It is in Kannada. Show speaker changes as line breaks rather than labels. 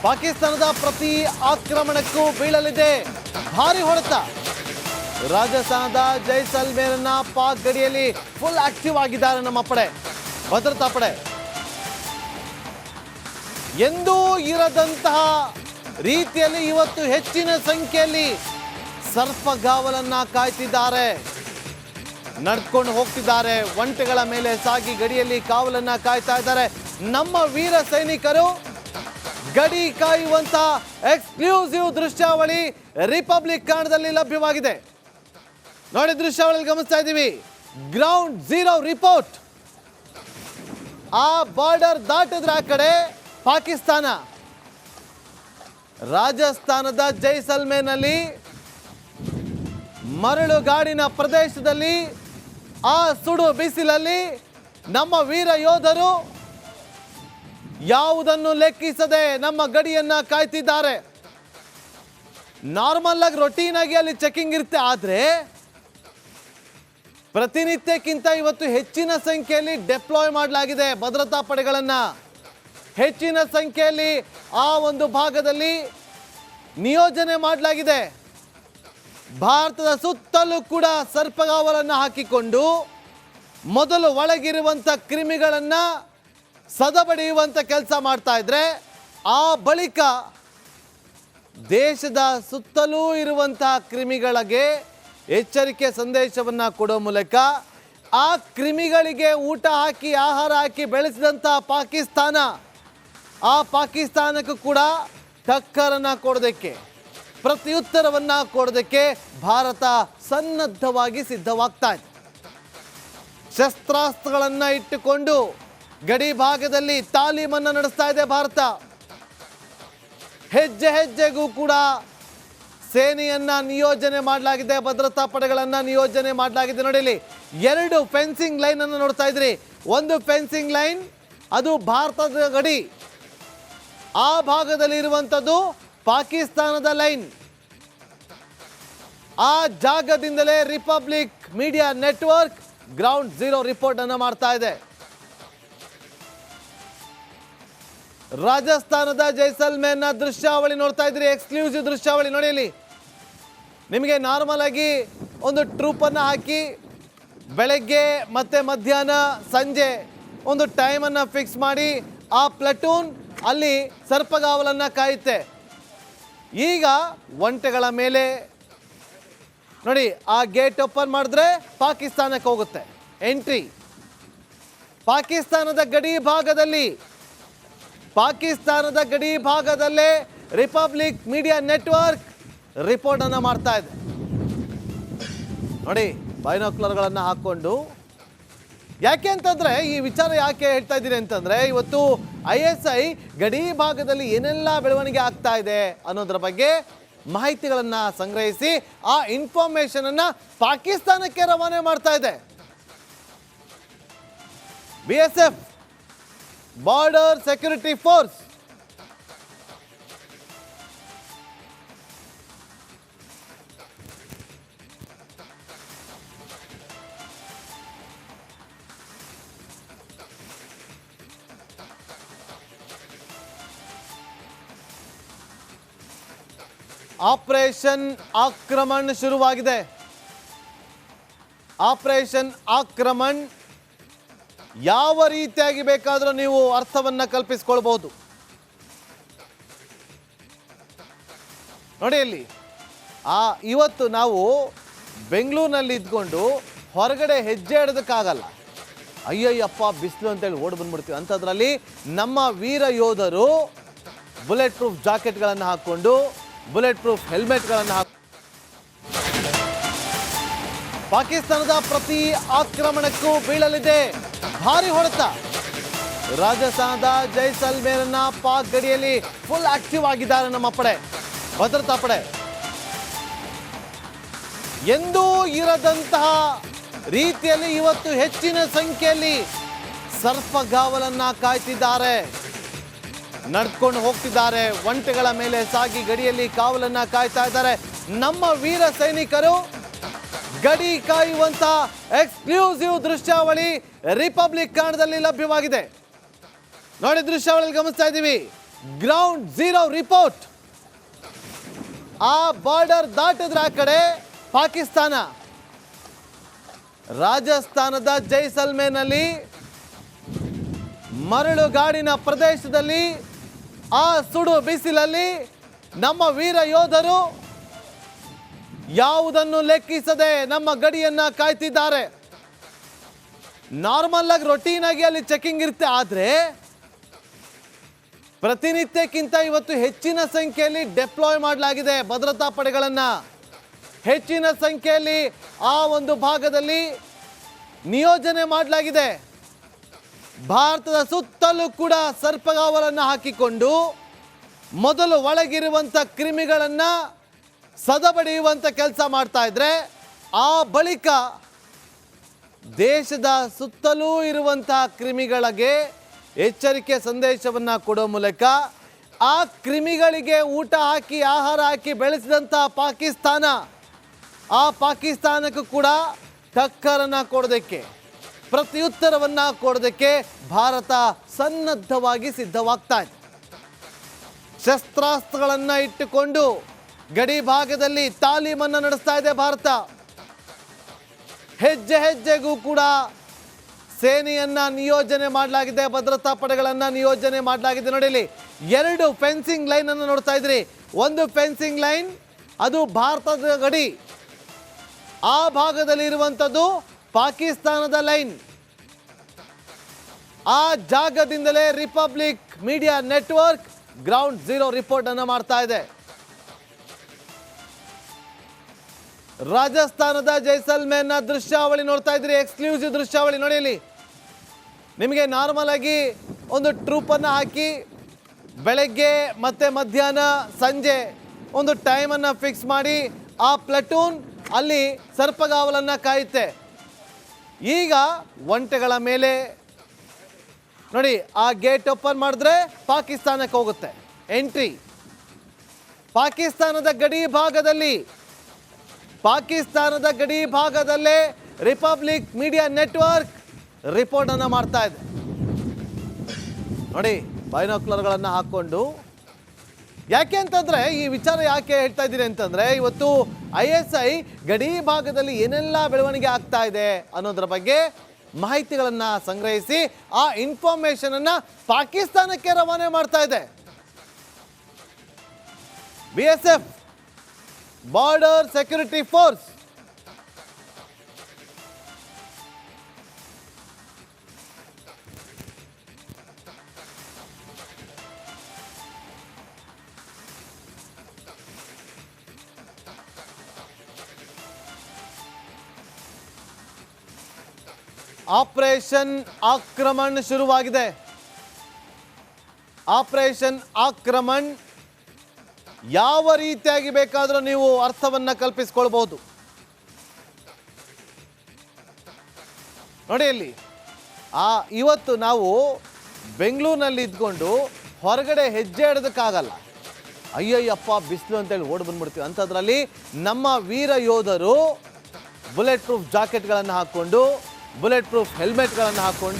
ಪಾಕಿಸ್ತಾನದ ಪ್ರತಿ ಆಕ್ರಮಣಕ್ಕೂ ಬೀಳಲಿದೆ ಭಾರಿ ಹೊಡೆತ. ರಾಜಸ್ಥಾನದ ಜೈಸಲ್ಮೇರ್ನ ಪಾಕ್ ಗಡಿಯಲ್ಲಿ ಫುಲ್ ಆಕ್ಟಿವ್ ಆಗಿದ್ದಾರೆ ನಮ್ಮ ಪಡೆ, ಭದ್ರತಾ ಪಡೆ. ಎಂದೂ ಇರದಂತಹ ರೀತಿಯಲ್ಲಿ ಇವತ್ತು ಹೆಚ್ಚಿನ ಸಂಖ್ಯೆಯಲ್ಲಿ ಸರ್ಪಗಾವಲನ್ನ ಕಾಯ್ತಿದ್ದಾರೆ, ನಡ್ಕೊಂಡು ಹೋಗ್ತಿದ್ದಾರೆ. ಒಂಟೆಗಳ ಮೇಲೆ ಸಾಗಿ ಗಡಿಯಲ್ಲಿ ಕಾವಲನ್ನ ಕಾಯ್ತಾ ಇದ್ದಾರೆ ನಮ್ಮ ವೀರ ಸೈನಿಕರು. ಗಡಿ ಕಾಯುವಂತ ಎಕ್ಸ್ಕ್ಲೂಸಿವ್ ದೃಶ್ಯಾವಳಿ ರಿಪಬ್ಲಿಕ್ ಕನ್ನಡದಲ್ಲಿ ಲಭ್ಯವಾಗಿದೆ. ನೋಡಿ, ದೃಶ್ಯಾವಳಿ ಗಮನಿಸ್ತಾ ಇದ್ದೀವಿ. Ground zero report. ಆ ಬಾರ್ಡರ್ ದಾಟಿದ್ರೆ ಆ ಕಡೆ ಪಾಕಿಸ್ತಾನ. ರಾಜಸ್ಥಾನದ ಜೈಸಲ್ಮೇರ್ನಲ್ಲಿ ಮರಳುಗಾಡಿನ ಪ್ರದೇಶದಲ್ಲಿ ಆ ಸುಡು ಬಿಸಿಲಲ್ಲಿ ನಮ್ಮ ವೀರ ಯೋಧರು ಯಾವುದನ್ನು ಲೆಕ್ಕಿಸದೆ ನಮ್ಮ ಗಡಿಯನ್ನ ಕಾಯ್ತಿದ್ದಾರೆ. ನಾರ್ಮಲ್ ಆಗಿ ರೊಟೀನ್ ಆಗಿ ಅಲ್ಲಿ ಚೆಕಿಂಗ್ ಇರುತ್ತೆ, ಆದ್ರೆ ಪ್ರತಿನಿತ್ಯಕ್ಕಿಂತ ಇವತ್ತು ಹೆಚ್ಚಿನ ಸಂಖ್ಯೆಯಲ್ಲಿ ಡೆಪ್ಲಾಯ್ ಮಾಡಲಾಗಿದೆ ಭದ್ರತಾ ಪಡೆಗಳನ್ನ. ಹೆಚ್ಚಿನ ಸಂಖ್ಯೆಯಲ್ಲಿ ಆ ಒಂದು ಭಾಗದಲ್ಲಿ ನಿಯೋಜನೆ ಮಾಡಲಾಗಿದೆ. ಭಾರತದ ಸುತ್ತಲೂ ಕೂಡ ಸರ್ಪಗಾವಲನ್ನು ಹಾಕಿಕೊಂಡು ಮೊದಲು ಒಳಗಿರುವಂಥ ಕ್ರಿಮಿಗಳನ್ನ ಸದಬಡಿಯುವಂಥ ಕೆಲಸ ಮಾಡ್ತಾ ಇದ್ರೆ, ಆ ಬಳಿಕ ದೇಶದ ಸುತ್ತಲೂ ಇರುವಂತಹ ಕ್ರಿಮಿಗಳಿಗೆ ಎಚ್ಚರಿಕೆ ಸಂದೇಶವನ್ನು ಕೊಡೋ ಮೂಲಕ ಆ ಕ್ರಿಮಿಗಳಿಗೆ ಊಟ ಹಾಕಿ ಆಹಾರ ಹಾಕಿ ಬೆಳೆಸಿದಂತಹ ಪಾಕಿಸ್ತಾನ, ಆ ಪಾಕಿಸ್ತಾನಕ್ಕೂ ಕೂಡ ಟಕ್ಕರನ್ನು ಕೊಡೋದಕ್ಕೆ, ಪ್ರತ್ಯುತ್ತರವನ್ನು ಕೊಡೋದಕ್ಕೆ ಭಾರತ ಸನ್ನದ್ಧವಾಗಿ ಸಿದ್ಧವಾಗ್ತಾ ಇದೆ. ಶಸ್ತ್ರಾಸ್ತ್ರಗಳನ್ನು ಇಟ್ಟುಕೊಂಡು ಗಡಿ ಭಾಗದಲ್ಲಿ ತಾಲೀಮನ್ನು ನಡೆಸ್ತಾ ಇದೆ ಭಾರತ. ಹೆಜ್ಜೆ ಹೆಜ್ಜೆಗೂ ಕೂಡ ಸೇನೆಯನ್ನ ನಿಯೋಜನೆ ಮಾಡಲಾಗಿದೆ, ಭದ್ರತಾ ಪಡೆಗಳನ್ನ ನಿಯೋಜನೆ ಮಾಡಲಾಗಿದೆ. ನೋಡಿ, ಇಲ್ಲಿ 2 ಫೆನ್ಸಿಂಗ್ ಲೈನ್ ಅನ್ನು ನೋಡ್ತಾ ಇದ್ರಿ. ಒಂದು ಫೆನ್ಸಿಂಗ್ ಲೈನ್ ಅದು ಭಾರತದ ಗಡಿ, ಆ ಭಾಗದಲ್ಲಿ ಇರುವಂಥದ್ದು ಪಾಕಿಸ್ತಾನದ ಲೈನ್. ಆ ಜಾಗದಿಂದಲೇ republic media network ground zero report ಅನ್ನು ಮಾಡ್ತಾ ಇದೆ. ರಾಜಸ್ಥಾನದ ಜೈಸಲ್ಮೇರ್ನ ದೃಶ್ಯಾವಳಿ ನೋಡ್ತಾ ಇದ್ರಿ, ಎಕ್ಸ್ಕ್ಲೂಸಿವ್ ದೃಶ್ಯಾವಳಿ. ನೋಡಿ, ಇಲ್ಲಿ ನಿಮಗೆ ನಾರ್ಮಲ್ ಆಗಿ ಒಂದು ಟ್ರೂಪ್ ಅನ್ನು ಹಾಕಿ ಬೆಳಗ್ಗೆ ಮತ್ತೆ ಮಧ್ಯಾಹ್ನ ಸಂಜೆ ಒಂದು ಟೈಮ್ ಅನ್ನು ಫಿಕ್ಸ್ ಮಾಡಿ ಆ ಪ್ಲಟೂನ್ ಅಲ್ಲಿ ಸರ್ಪಗಾವಲನ್ನ ಕಾಯುತ್ತೆ. ಈಗ ಒಂಟೆಗಳ ಮೇಲೆ ನೋಡಿ, ಆ ಗೇಟ್ ಓಪನ್ ಮಾಡಿದ್ರೆ ಪಾಕಿಸ್ತಾನಕ್ಕೆ ಹೋಗುತ್ತೆ ಎಂಟ್ರಿ. ಪಾಕಿಸ್ತಾನದ ಗಡಿ ಭಾಗದಲ್ಲೇ ರಿಪಬ್ಲಿಕ್ ಮೀಡಿಯಾ ನೆಟ್ವರ್ಕ್ ರಿಪೋರ್ಟ್ ಅನ್ನು ಮಾಡ್ತಾ ಇದೆ. ನೋಡಿ, ಬೈನಾಕ್ಯುಲರ್ಗಳನ್ನು ಹಾಕೊಂಡು. ಯಾಕೆ ಅಂತಂದ್ರೆ ಈ ವಿಚಾರ ಯಾಕೆ ಹೇಳ್ತಾ ಇದ್ದೀನಿ ಅಂತಂದ್ರೆ, ಇವತ್ತು ISI ಗಡಿ ಭಾಗದಲ್ಲಿ ಏನೆಲ್ಲ ಬೆಳವಣಿಗೆ ಆಗ್ತಾ ಇದೆ ಅನ್ನೋದ್ರ ಬಗ್ಗೆ ಮಾಹಿತಿಗಳನ್ನ ಸಂಗ್ರಹಿಸಿ ಆ ಇನ್ಫಾರ್ಮೇಶನ್ ಅನ್ನ ಪಾಕಿಸ್ತಾನಕ್ಕೆ ರವಾನೆ ಮಾಡ್ತಾ ಇದೆ. BSF border security force. Operation ಆಕ್ರಮಣ ಶುರುವಾಗಿದೆ. ಆಪರೇಷನ್ ಆಕ್ರಮಣ್ ಯಾವ ರೀತಿಯಾಗಿ ಬೇಕಾದರೂ ನೀವು ಅರ್ಥವನ್ನ ಕಲ್ಪಿಸಿಕೊಳ್ಬಹುದು. ನೋಡಿ, ಅಲ್ಲಿ ಇವತ್ತು ನಾವು ಬೆಂಗಳೂರಿನಲ್ಲಿ ಇದ್ಕೊಂಡು ಹೊರಗಡೆ ಹೆಜ್ಜೆ ಇಡೋದಕ್ಕಾಗಲ್ಲ. ಅಯ್ಯಯ್ಯಪ್ಪ ಬಿಸಿಲು ಅಂತೇಳಿ ಓಡ್ ಬಂದ್ಬಿಡ್ತೀವಿ. ಅಂಥದ್ರಲ್ಲಿ ನಮ್ಮ ವೀರ ಯೋಧರು ಬುಲೆಟ್ ಪ್ರೂಫ್ ಜಾಕೆಟ್ಗಳನ್ನು ಹಾಕ್ಕೊಂಡು, ಬುಲೆಟ್ ಪ್ರೂಫ್ ಹೆಲ್ಮೆಟ್ಗಳನ್ನು ಹಾಕಿ ಪಾಕಿಸ್ತಾನದ ಪ್ರತಿ ಆಕ್ರಮಣಕ್ಕೂ ಬೀಳಲಿದೆ ಭಾರಿ ಹೊಡೆತ. ರಾಜಸ್ಥಾನದ ಜೈಸಲ್ಮೇರ್ನ ಪಾಕ್ ಗಡಿಯಲ್ಲಿ ಫುಲ್ ಆಕ್ಟಿವ್ ಆಗಿದ್ದಾರೆ ನಮ್ಮ ಪಡೆ, ಭದ್ರತಾ ಪಡೆ. ಎಂದೂ ಇರದಂತಹ ರೀತಿಯಲ್ಲಿ ಇವತ್ತು ಹೆಚ್ಚಿನ ಸಂಖ್ಯೆಯಲ್ಲಿ ಸರ್ಪಗಾವಲನ್ನ ಕಾಯ್ತಿದ್ದಾರೆ, ನಡ್ಕೊಂಡು ಹೋಗ್ತಿದ್ದಾರೆ. ಒಂಟೆಗಳ ಮೇಲೆ ಸಾಗಿ ಗಡಿಯಲ್ಲಿ ಕಾವಲನ್ನ ಕಾಯ್ತಾ ಇದ್ದಾರೆ ನಮ್ಮ ವೀರ ಸೈನಿಕರು. ಗಡಿ ಕಾಯುವಂತ ಎಕ್ಸ್ಕ್ಲೂಸಿವ್ ದೃಶ್ಯಾವಳಿ ರಿಪಬ್ಲಿಕ್ ಕನ್ನಡದಲ್ಲಿ ಲಭ್ಯವಾಗಿದೆ. ನೋಡಿ, ದೃಶ್ಯಾವಳಿ ಗಮನಿಸ್ತಾ ಇದ್ದೀವಿ. Ground zero report. ಆ ಬಾರ್ಡರ್ ದಾಟಿದ್ರೆ ಆ ಕಡೆ ಪಾಕಿಸ್ತಾನ. ರಾಜಸ್ಥಾನದ ಜೈಸಲ್ಮೇರ್ನಲ್ಲಿ ಮರಳುಗಾಡಿನ ಪ್ರದೇಶದಲ್ಲಿ ಆ ಸುಡು ಬಿಸಿಲಲ್ಲಿ ನಮ್ಮ ವೀರ ಯೋಧರು ಯಾವುದನ್ನು ಲೆಕ್ಕಿಸದೆ ನಮ್ಮ ಗಡಿಯನ್ನ ಕಾಯ್ತಿದ್ದಾರೆ. ನಾರ್ಮಲ್ ಆಗಿ ರೊಟೀನ್ ಆಗಿ ಅಲ್ಲಿ ಚೆಕಿಂಗ್ ಇರುತ್ತೆ, ಆದರೆ ಪ್ರತಿನಿತ್ಯಕ್ಕಿಂತ ಇವತ್ತು ಹೆಚ್ಚಿನ ಸಂಖ್ಯೆಯಲ್ಲಿ ಡೆಪ್ಲಾಯ್ ಮಾಡಲಾಗಿದೆ ಭದ್ರತಾ ಪಡೆಗಳನ್ನು. ಹೆಚ್ಚಿನ ಸಂಖ್ಯೆಯಲ್ಲಿ ಆ ಒಂದು ಭಾಗದಲ್ಲಿ ನಿಯೋಜನೆ ಮಾಡಲಾಗಿದೆ. ಭಾರತದ ಸುತ್ತಲೂ ಕೂಡ ಸರ್ಪಗಾವಲನ್ನು ಹಾಕಿಕೊಂಡು ಮೊದಲು ಒಳಗಿರುವಂಥ ಕ್ರಿಮಿಗಳನ್ನು ಸದಬಡಿಯುವಂಥ ಕೆಲಸ ಮಾಡ್ತಾ ಇದ್ರೆ, ಆ ಬಳಿಕ ದೇಶದ ಸುತ್ತಲೂ ಇರುವಂತಹ ಕ್ರಿಮಿಗಳಿಗೆ ಎಚ್ಚರಿಕೆ ಸಂದೇಶವನ್ನು ಕೊಡೋ ಮೂಲಕ ಆ ಕ್ರಿಮಿಗಳಿಗೆ ಊಟ ಹಾಕಿ ಆಹಾರ ಹಾಕಿ ಬೆಳೆಸಿದಂತಹ ಪಾಕಿಸ್ತಾನ, ಆ ಪಾಕಿಸ್ತಾನಕ್ಕೂ ಕೂಡ ಟಕ್ಕರನ್ನು ಕೊಡೋದಕ್ಕೆ, ಪ್ರತ್ಯುತ್ತರವನ್ನು ಕೊಡೋದಕ್ಕೆ ಭಾರತ ಸನ್ನದ್ಧವಾಗಿ ಸಿದ್ಧವಾಗ್ತಾ ಇದೆ. ಶಸ್ತ್ರಾಸ್ತ್ರಗಳನ್ನು ಇಟ್ಟುಕೊಂಡು ಗಡಿ ಭಾಗದಲ್ಲಿ ತಾಲೀಮನ್ನು ನಡೆಸ್ತಾ ಇದೆ ಭಾರತ. ಹೆಜ್ಜೆ ಹೆಜ್ಜೆಗೂ ಕೂಡ ಸೇನೆಯನ್ನ ನಿಯೋಜನೆ ಮಾಡಲಾಗಿದೆ, ಭದ್ರತಾ ಪಡೆಗಳನ್ನು ನಿಯೋಜನೆ ಮಾಡಲಾಗಿದೆ. ನೋಡಿ, ಇಲ್ಲಿ 2 ಫೆನ್ಸಿಂಗ್ ಲೈನ್ ಅನ್ನು ನೋಡ್ತಾ ಇದ್ರಿ. ಒಂದು ಫೆನ್ಸಿಂಗ್ ಲೈನ್ ಅದು ಭಾರತದ ಗಡಿ, ಆ ಭಾಗದಲ್ಲಿ ಇರುವಂಥದ್ದು ಪಾಕಿಸ್ತಾನದ ಲೈನ್. ಆ ಜಾಗದಿಂದಲೇ republic media network ground zero report ಅನ್ನು ಮಾಡ್ತಾ ಇದೆ. ರಾಜಸ್ಥಾನದ ಜೈಸಲ್ಮೇರ್ನ ದೃಶ್ಯಾವಳಿ ನೋಡ್ತಾ ಇದ್ರಿ, ಎಕ್ಸ್ಕ್ಲೂಸಿವ್ ದೃಶ್ಯಾವಳಿ. ನೋಡಿ, ಇಲ್ಲಿ ನಿಮಗೆ ನಾರ್ಮಲ್ ಆಗಿ ಒಂದು ಟ್ರೂಪನ್ನು ಹಾಕಿ ಬೆಳಗ್ಗೆ ಮತ್ತೆ ಮಧ್ಯಾಹ್ನ ಸಂಜೆ ಒಂದು ಟೈಮನ್ನು ಫಿಕ್ಸ್ ಮಾಡಿ ಆ ಪ್ಲಟೂನ್ ಅಲ್ಲಿ ಸರ್ಪಗಾವಲನ್ನು ಕಾಯುತ್ತೆ. ಈಗ ಒಂಟೆಗಳ ಮೇಲೆ ನೋಡಿ, ಆ ಗೇಟ್ ಓಪನ್ ಮಾಡಿದ್ರೆ ಪಾಕಿಸ್ತಾನಕ್ಕೆ ಹೋಗುತ್ತೆ ಎಂಟ್ರಿ. ಪಾಕಿಸ್ತಾನದ ಗಡಿ ಭಾಗದಲ್ಲೇ ರಿಪಬ್ಲಿಕ್ ಮೀಡಿಯಾ ನೆಟ್ವರ್ಕ್ ರಿಪೋರ್ಟ್ ಅನ್ನು ಮಾಡ್ತಾ ಇದೆ. ನೋಡಿ, ಬೈನಾಕ್ಯುಲರ್ಗಳನ್ನು ಹಾಕೊಂಡು. ಯಾಕೆ ಅಂತಂದ್ರೆ ಈ ವಿಚಾರ ಯಾಕೆ ಹೇಳ್ತಾ ಇದ್ದೀನಿ ಅಂತಂದ್ರೆ, ಇವತ್ತು ISI ಗಡಿ ಭಾಗದಲ್ಲಿ ಏನೆಲ್ಲ ಬೆಳವಣಿಗೆ ಆಗ್ತಾ ಇದೆ ಅನ್ನೋದ್ರ ಬಗ್ಗೆ ಮಾಹಿತಿಗಳನ್ನು ಸಂಗ್ರಹಿಸಿ ಆ ಇನ್ಫಾರ್ಮೇಶನ್ ಅನ್ನ ಪಾಕಿಸ್ತಾನಕ್ಕೆ ರವಾನೆ ಮಾಡ್ತಾ ಇದೆ. BSF border security force. Operation Aakraman ಶುರುವಾಗಿದೆ. ಆಪರೇಷನ್ ಆಕ್ರಮಣ್ ಯಾವ ರೀತಿಯಾಗಿ ಬೇಕಾದರೂ ನೀವು ಅರ್ಥವನ್ನು ಕಲ್ಪಿಸಿಕೊಳ್ಬಹುದು. ನೋಡಿ, ಇಲ್ಲಿ ಇವತ್ತು ನಾವು ಬೆಂಗಳೂರಿನಲ್ಲಿ ಇದ್ಕೊಂಡು ಹೊರಗಡೆ ಹೆಜ್ಜೆ ಇಡೋದಕ್ಕಾಗಲ್ಲ. ಅಯ್ಯಯ್ಯಪ್ಪ ಬಿಸಿಲು ಅಂತೇಳಿ ಓಡಿ ಬಂದ್ಬಿಡ್ತೀವಿ. ಅಂಥದ್ರಲ್ಲಿ ನಮ್ಮ ವೀರ ಯೋಧರು ಬುಲೆಟ್ ಪ್ರೂಫ್ ಜಾಕೆಟ್ಗಳನ್ನು ಹಾಕ್ಕೊಂಡು, ಬುಲೆಟ್ ಪ್ರೂಫ್ ಹೆಲ್ಮೆಟ್ಗಳನ್ನು ಹಾಕ್ಕೊಂಡು